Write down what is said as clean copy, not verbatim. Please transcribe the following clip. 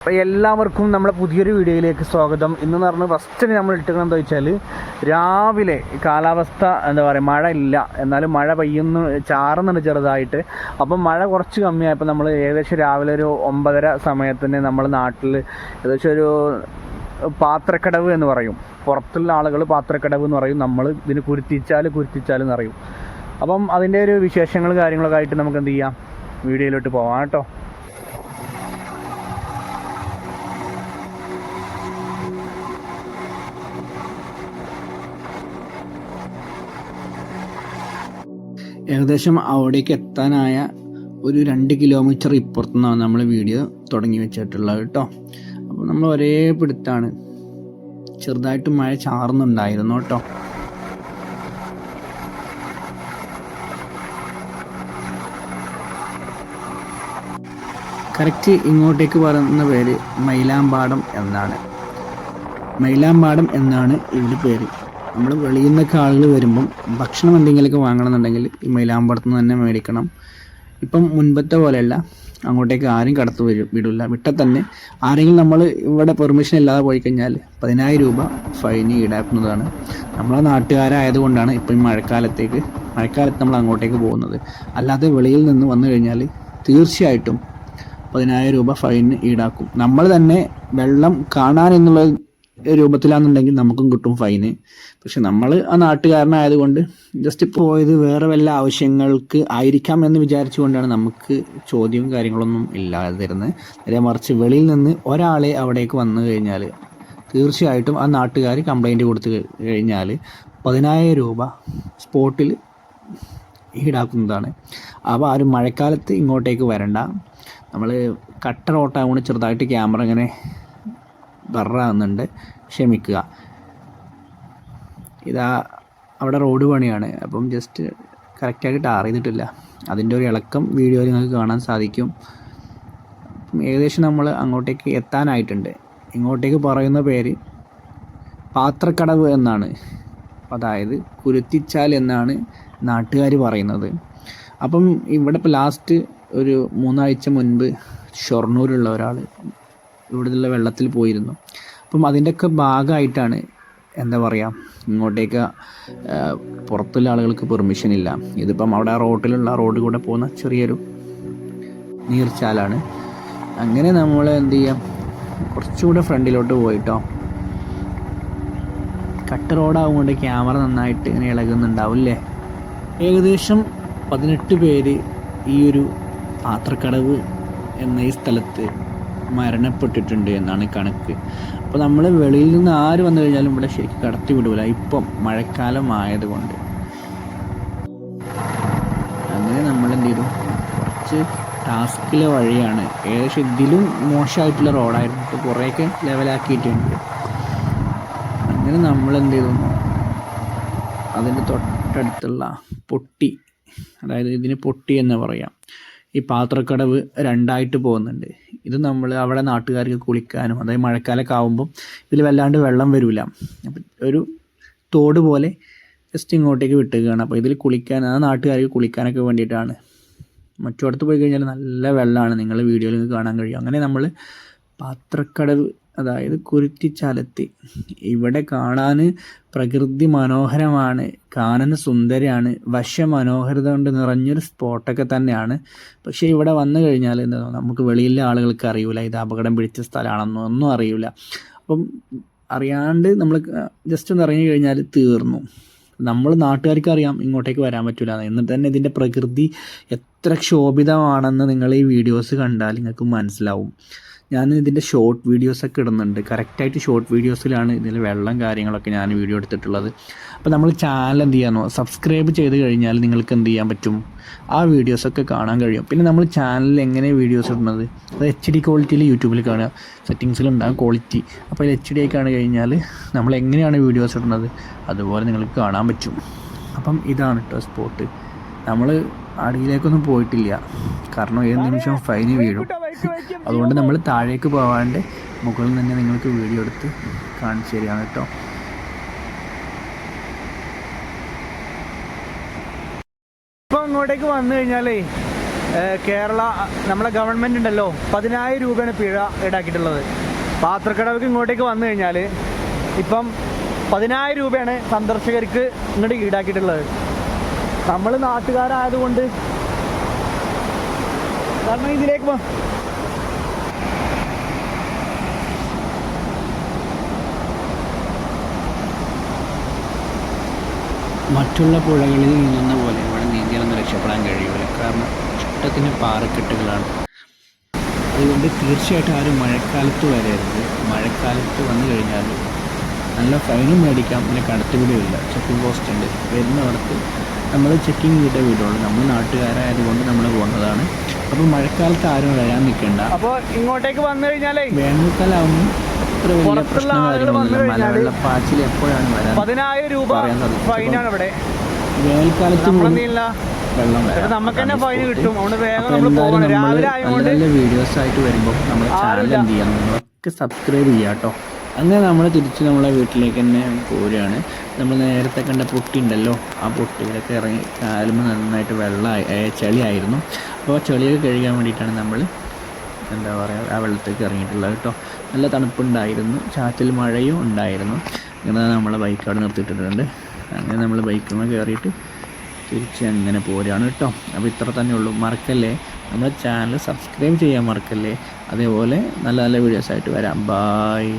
അപ്പോൾ എല്ലാവർക്കും നമ്മുടെ പുതിയൊരു വീഡിയോയിലേക്ക് സ്വാഗതം. ഇന്ന് പറഞ്ഞാൽ ഫസ്റ്റ് നമ്മൾ ഇട്ടുന്നത് എന്താ വെച്ചാൽ, രാവിലെ കാലാവസ്ഥ എന്താ പറയുക, മഴ ഇല്ല, എന്നാലും മഴ പെയ്യുന്നു, ചാറുന്നുണ്ട് ചെറുതായിട്ട്. അപ്പം മഴ കുറച്ച് കമ്മിയായപ്പോൾ നമ്മൾ ഏകദേശം രാവിലെ ഒരു 9:30 സമയത്തിന് നമ്മൾ നാട്ടിൽ ഏകദേശം ഒരു പാത്രക്കടവ് എന്ന് പറയും, പുറത്തുള്ള ആളുകൾ പാത്രക്കടവ് എന്ന് പറയും, നമ്മൾ ഇതിന് കുരുത്തിച്ചാൽ എന്നറിയും. അപ്പം അതിൻ്റെ ഒരു വിശേഷങ്ങൾ കാര്യങ്ങളൊക്കെ ആയിട്ട് നമുക്ക് എന്ത് ചെയ്യാം, വീഡിയോയിലോട്ട് പോവാം കേട്ടോ. ഏകദേശം അവിടേക്ക് എത്താനായ ഒരു 2 കിലോമീറ്റർ ഇപ്പുറത്തു നിന്നാണ് നമ്മൾ വീഡിയോ തുടങ്ങി വെച്ചിട്ടുള്ളത് കേട്ടോ. അപ്പോൾ നമ്മൾ ഒരേ പിടുത്താണ്, ചെറുതായിട്ട് മഴ ചാറുന്നുണ്ടായിരുന്നു കേട്ടോ. കറക്റ്റ് ഇങ്ങോട്ടേക്ക് പറയുന്ന പേര് മൈലാമ്പാടം എന്നാണ് ഇതിൻ്റെ പേര്. നമ്മൾ വെളിയിൽ നിന്നൊക്കെ ആളുകൾ വരുമ്പം ഭക്ഷണം എന്തെങ്കിലുമൊക്കെ വാങ്ങണമെന്നുണ്ടെങ്കിൽ ഈ മൈലാമ്പാടത്ത് നിന്ന് തന്നെ മേടിക്കണം. ഇപ്പം മുൻപത്തെ പോലെയല്ല, അങ്ങോട്ടേക്ക് ആരും കടത്തു വിടില്ല. വിട്ടാൽ തന്നെ ആരെങ്കിലും നമ്മൾ ഇവിടെ പെർമിഷൻ ഇല്ലാതെ പോയി കഴിഞ്ഞാൽ 10,000 രൂപ ഫൈൻ ഈടാക്കുന്നതാണ്. നമ്മളെ നാട്ടുകാരായതുകൊണ്ടാണ് ഇപ്പം ഈ മഴക്കാലത്ത് നമ്മൾ അങ്ങോട്ടേക്ക് പോകുന്നത്. അല്ലാതെ വെളിയിൽ നിന്ന് വന്നു കഴിഞ്ഞാൽ തീർച്ചയായിട്ടും 10,000 രൂപ ഫൈൻ ഈടാക്കും. നമ്മൾ തന്നെ വെള്ളം കാണാനെന്നുള്ള രൂപത്തിലാണെന്നുണ്ടെങ്കിൽ നമുക്കും കിട്ടും ഫൈന്. പക്ഷെ നമ്മൾ ആ നാട്ടുകാരനായതുകൊണ്ട് ജസ്റ്റ് പോയത് വേറെ വല്ല ആവശ്യങ്ങൾക്ക് ആയിരിക്കാം എന്ന് വിചാരിച്ചുകൊണ്ടാണ് നമുക്ക് ചോദ്യവും കാര്യങ്ങളൊന്നും ഇല്ലാതെ തരുന്നത്. നേരെ മറിച്ച് വെളിയിൽ നിന്ന് ഒരാളെ അവിടേക്ക് വന്നു കഴിഞ്ഞാൽ തീർച്ചയായിട്ടും ആ നാട്ടുകാർ കംപ്ലൈൻറ്റ് കൊടുത്തു കഴിഞ്ഞാൽ 10,000 രൂപ സ്പോട്ടിൽ ഈടാക്കുന്നതാണ്. അപ്പോൾ ആരും മഴക്കാലത്ത് ഇങ്ങോട്ടേക്ക് വരണ്ട. നമ്മൾ കട്ട റോട്ടാവുകൊണ്ട് ചെറുതായിട്ട് ക്യാമറ ഇങ്ങനെ ബറാകുന്നുണ്ട്, ക്ഷമിക്കുക. ഇതാ അവിടെ റോഡ് പണിയാണ്, അപ്പം ജസ്റ്റ് കറക്റ്റായിട്ട് ടാർ ചെയ്തിട്ടില്ല. അതിൻ്റെ ഒരു ഇളക്കം വീഡിയോയിൽ നിങ്ങൾക്ക് കാണാൻ സാധിക്കും. ഏകദേശം നമ്മൾ അങ്ങോട്ടേക്ക് എത്താനായിട്ടുണ്ട്. ഇങ്ങോട്ടേക്ക് പറയുന്ന പേര് പാത്രക്കടവ് എന്നാണ്, അതായത് കുരുത്തിച്ചാൽ എന്നാണ് നാട്ടുകാർ പറയുന്നത്. അപ്പം ഇവിടെ ഇപ്പോൾ ലാസ്റ്റ് ഒരു 3 ആഴ്ച മുൻപ് ഷൊർണൂരുള്ള ഒരാൾ ഇവിടുള്ള വെള്ളത്തിൽ പോയിരുന്നു. അപ്പം അതിൻ്റെയൊക്കെ ഭാഗമായിട്ടാണ് എന്താ പറയുക, ഇങ്ങോട്ടേക്ക് പുറത്തുള്ള ആളുകൾക്ക് പെർമിഷൻ ഇല്ല. ഇതിപ്പം അവിടെ റോഡ് കൂടെ പോകുന്ന ചെറിയൊരു നീർച്ചാലാണ്. അങ്ങനെ നമ്മൾ എന്ത് ചെയ്യാം, കുറച്ചുകൂടെ ഫ്രണ്ടിലോട്ട് പോയിട്ടോ. കട്ട് റോഡാവുകൊണ്ട് ക്യാമറ നന്നായിട്ട് ഇങ്ങനെ ഇളകുന്നുണ്ടാവില്ലേ. ഏകദേശം 18 പേര് ഈ ഒരു പാത്രക്കടവ് എന്ന ഈ സ്ഥലത്ത് മരണപ്പെട്ടിട്ടുണ്ട് എന്നാണ് കണക്ക്. അപ്പോൾ നമ്മൾ വെളിയിൽ നിന്ന് ആര് വന്നു കഴിഞ്ഞാലും ഇവിടെ ശരിക്കും കടത്തി വിടൂല, ഇപ്പം മഴക്കാലം ആയതുകൊണ്ട്. അങ്ങനെ നമ്മൾ എന്ത് ചെയ്തു, കുറച്ച് ടാസ്കിലെ വഴിയാണ്. ഏകദേശം ഇതിലും മോശമായിട്ടുള്ള റോഡായിരുന്നു, ഇപ്പോൾ കുറേയൊക്കെ ലെവലാക്കിയിട്ടുണ്ട്. അങ്ങനെ നമ്മൾ എന്ത് ചെയ്തു, അതിൻ്റെ തൊട്ടടുത്തുള്ള പൊട്ടി, അതായത് ഇതിന് പൊട്ടി എന്ന് പറയാം, ഈ പാത്രക്കടവ് 2ആയിട്ട് പോകുന്നുണ്ട്. ഇത് നമ്മൾ അവിടെ നാട്ടുകാർക്ക് കുളിക്കാനും, അതായത് മഴക്കാലമൊക്കെ ആകുമ്പം ഇതിൽ വല്ലാണ്ട് വെള്ളം വരില്ല, അപ്പം ഒരു തോട് പോലെ ജസ്റ്റ് ഇങ്ങോട്ടേക്ക് വിട്ടുകയാണ്. അപ്പോൾ ഇതിൽ കുളിക്കാൻ, ആ നാട്ടുകാർക്ക് കുളിക്കാനൊക്കെ വേണ്ടിയിട്ടാണ്. മറ്റിടത്ത് പോയി കഴിഞ്ഞാൽ നല്ല വെള്ളമാണ്, നിങ്ങൾ വീഡിയോയിൽ നിങ്ങൾക്ക് കാണാൻ കഴിയും. അങ്ങനെ നമ്മൾ പാത്രക്കടവ്, അതായത് കുരുത്തിച്ചാലെത്തി. ഇവിടെ കാണാൻ പ്രകൃതി മനോഹരമാണ്, കാണാൻ സുന്ദരമാണ്, മനോഹരത കൊണ്ട് നിറഞ്ഞൊരു സ്പോട്ടൊക്കെ തന്നെയാണ്. പക്ഷേ ഇവിടെ വന്നു കഴിഞ്ഞാൽ എന്താ, നമുക്ക് വെളിയിലെ ആളുകൾക്ക് അറിയില്ല ഇത് അപകടം പിടിച്ച സ്ഥലമാണെന്നോ ഒന്നും അറിയില്ല. അപ്പം അറിയാണ്ട് നമ്മൾ ജസ്റ്റ് ഒന്ന് ഇറങ്ങി കഴിഞ്ഞാൽ തീർന്നു. നമ്മൾ നാട്ടുകാർക്ക് അറിയാം ഇങ്ങോട്ടേക്ക് വരാൻ പറ്റില്ല. എന്നിട്ട് തന്നെ ഇതിൻ്റെ പ്രകൃതി എത്ര ക്ഷോഭിതമാണെന്ന് നിങ്ങൾ ഈ വീഡിയോസ് കണ്ടാൽ നിങ്ങൾക്ക് മനസ്സിലാവും. ഞാൻ ഇതിൻ്റെ ഷോർട്ട് വീഡിയോസൊക്കെ ഇടുന്നുണ്ട്, കറക്റ്റായിട്ട് ഷോർട്ട് വീഡിയോസിലാണ് ഇതിൽ വെള്ളം കാര്യങ്ങളൊക്കെ ഞാൻ വീഡിയോ എടുത്തിട്ടുള്ളത്. അപ്പോൾ നമ്മൾ ചാനൽ എന്ത് ചെയ്യാനോ, സബ്സ്ക്രൈബ് ചെയ്ത് കഴിഞ്ഞാൽ നിങ്ങൾക്ക് എന്ത് ചെയ്യാൻ പറ്റും, ആ വീഡിയോസൊക്കെ കാണാൻ കഴിയും. പിന്നെ നമ്മൾ ചാനലിൽ എങ്ങനെ വീഡിയോസ് ഇടുന്നത്, അത് HD ക്വാളിറ്റിയിൽ യൂട്യൂബിൽ കാണുക, സെറ്റിങ്സിലുണ്ടാകും ക്വാളിറ്റി. അപ്പോൾ ഇത് HD ആയി കാണു കഴിഞ്ഞാൽ നമ്മൾ എങ്ങനെയാണ് വീഡിയോസ് ഇടുന്നത് അതുപോലെ നിങ്ങൾക്ക് കാണാൻ പറ്റും. അപ്പം ഇതാണ് കേട്ടോ സ്പോട്ട്. നമ്മൾ അടിയിലേക്കൊന്നും പോയിട്ടില്ല, കാരണം ഏത് നിമിഷവും ഫൈന് വീഴും. അതുകൊണ്ട് നമ്മൾ താഴേക്ക് പോകാണ്ട് മുകളിൽ തന്നെ നിങ്ങൾക്ക് വീഡിയോ എടുത്ത് കാണിച്ചു തരികയാണ് കേട്ടോ. ഇപ്പം അങ്ങോട്ടേക്ക് വന്നു കഴിഞ്ഞാലേ കേരള നമ്മളെ ഗവൺമെൻറ് ഉണ്ടല്ലോ 10,000 രൂപയാണ് പിഴ ഈടാക്കിയിട്ടുള്ളത്. പാത്രക്കടവിക്ക് ഇങ്ങോട്ടേക്ക് വന്നു കഴിഞ്ഞാൽ ഇപ്പം 10,000 രൂപയാണ് സന്ദർശകർക്ക് ഇങ്ങോട്ട് ഈടാക്കിയിട്ടുള്ളത്. നമ്മൾ നാട്ടുകാരായതുകൊണ്ട് കാരണം ഇതിലേക്ക് മറ്റുള്ള പുഴകളിൽ നീന്തുന്ന പോലെ ഇവിടെ നീന്തിയാലൊന്നും രക്ഷപ്പെടാൻ കഴിയില്ല. കാരണം ഇഷ്ടത്തിന് പാറക്കെട്ടുകളാണ്. അതുകൊണ്ട് തീർച്ചയായിട്ടും ആരും മഴക്കാലത്ത് വരരുത്. മഴക്കാലത്ത് വന്നു കഴിഞ്ഞാൽ നല്ല ഫൈനും മേടിക്കാം, പിന്നെ കടത്തുപിടിയില്ല. ചെക്കിംഗ് പോസ്റ്റ് ഉണ്ട്. വരുന്നിടത്ത് നമ്മൾ ചെക്കിങ് ചെയ്തിട്ടേ വീടുള്ളൂ. നമ്മൾ നാട്ടുകാരായതുകൊണ്ട് നമ്മൾ പോകുന്നതാണ്. അപ്പോൾ മഴക്കാലത്ത് ആരും വരാൻ നിൽക്കേണ്ട. അപ്പോൾ ഇങ്ങോട്ടേക്ക് വന്നു കഴിഞ്ഞാലേ വേനൽക്കാലാവുമ്പോൾ അത്ര വലിയ പ്രശ്നം കാര്യങ്ങളൊന്നുമില്ല. മലവെള്ളപ്പാച്ചിൽ എപ്പോഴാണ് വരാൻ 10,000 രൂപ ഫൈനാണ് ഇവിടെ. വേനൽക്കാലത്ത് വെള്ളം വരാം. നമുക്ക് തന്നെ ഫൈൻ കിട്ടും. നല്ല വീഡിയോസ് ആയിട്ട് വരുമ്പോൾ നമ്മുടെ ചാനൽ എന്ത് ചെയ്യാം, നിങ്ങളൊക്കെ സബ്സ്ക്രൈബ് ചെയ്യാം കേട്ടോ. അങ്ങനെ നമ്മൾ തിരിച്ച് നമ്മളെ വീട്ടിലേക്ക് തന്നെ പോരുകയാണ്. നമ്മൾ നേരത്തെ കണ്ട പൊട്ടി ഉണ്ടല്ലോ, ആ പൊട്ടിയിലൊക്കെ ഇറങ്ങി കാലുമ്പോൾ നന്നായിട്ട് ചെളിയായിരുന്നു. അപ്പോൾ ചെളിയൊക്കെ കഴുകാൻ വേണ്ടിയിട്ടാണ് നമ്മൾ എന്താ പറയുക ആ വെള്ളത്തേക്ക് ഇറങ്ങിയിട്ടുള്ളത് കേട്ടോ. നല്ല തണുപ്പുണ്ടായിരുന്നു, ചാറ്റൽ മഴയും ഉണ്ടായിരുന്നു. ഇങ്ങനെ നമ്മളെ ബൈക്ക് അവിടെ നിർത്തിയിട്ടിട്ടുണ്ട്. അങ്ങനെ നമ്മൾ ബൈക്കിൽ കയറിയിട്ട് തിരിച്ച് അങ്ങനെ പോരുകയാണ് കേട്ടോ. അപ്പോൾ ഇത്ര തന്നെ ഉള്ളൂ. മറക്കല്ലേ, നമ്മുടെ ചാനൽ സബ്സ്ക്രൈബ് ചെയ്യാൻ മറക്കല്ലേ. അതേപോലെ നല്ല നല്ല വീഡിയോസായിട്ട് വരാം. ബായ്.